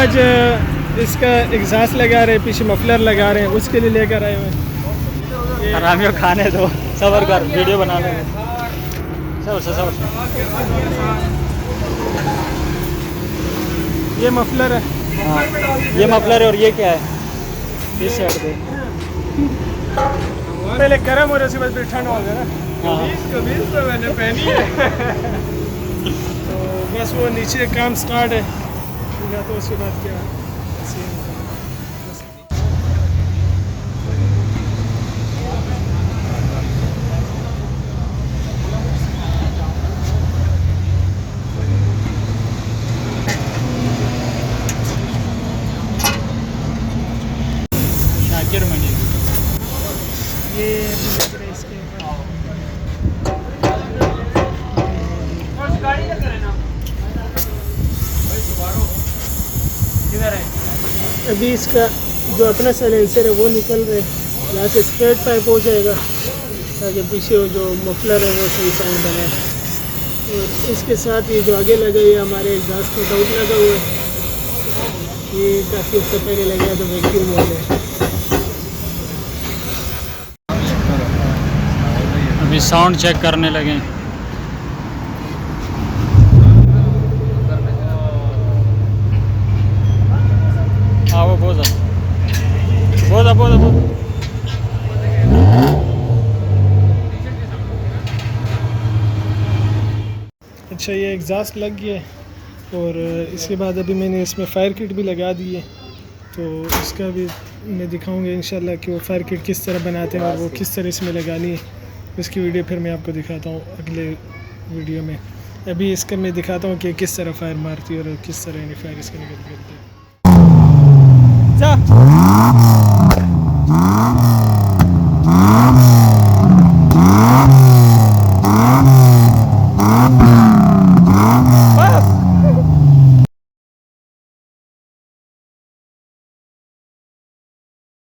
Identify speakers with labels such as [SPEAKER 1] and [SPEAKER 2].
[SPEAKER 1] आज इसका एग्जॉस्ट लगा रहे हैं, पीछे मफलर लगा रहे हैं, उसके लिए लेकर आए हुए हैं।
[SPEAKER 2] आरामियों खाने दो, सबर कर, वीडियो बना लो। सबर।
[SPEAKER 1] ये मफलर है।
[SPEAKER 2] हाँ, ये मफलर है। और ये क्या है? इस साइड पे
[SPEAKER 1] पहले गर्म हो रहा है, बस फिर ठंड हो गया ना।
[SPEAKER 2] हाँ।
[SPEAKER 1] कमीज तो मैंने पहनी है। तो बस वो नीचे काम स्टार्ट है, या तो उसके बाद क्या
[SPEAKER 2] जर्मनी
[SPEAKER 1] ये इसके अभी इसका जो अपना साइलेंसर है वो निकल रहा है, यहाँ से स्ट्रेट पाइप हो जाएगा ताकि पीछे वो जो मफलर है वो सही साउंड बने। और इसके साथ ये जो आगे लगा ये हमारे एग्जॉस्ट का आउट लगा हुआ है, ये काफ़ी उससे पहले लगा तो वैक्यूम हो गया।
[SPEAKER 2] अभी साउंड चेक करने लगे। हाँ वो बहुत
[SPEAKER 1] अच्छा, ये एग्जॉस्ट लग गया है और इसके बाद अभी मैंने इसमें फ़ायर किट भी लगा दी है, तो उसका भी मैं दिखाऊंगा इंशाल्लाह कि वो फ़ायर किट किस तरह बनाते हैं और वो किस तरह इसमें लगानी है। उसकी वीडियो फिर मैं आपको दिखाता हूँ अगले वीडियो में। अभी इसका मैं दिखाता हूँ कि किस तरह फायर मारती है और किस तरह फायर इसका निकलती है।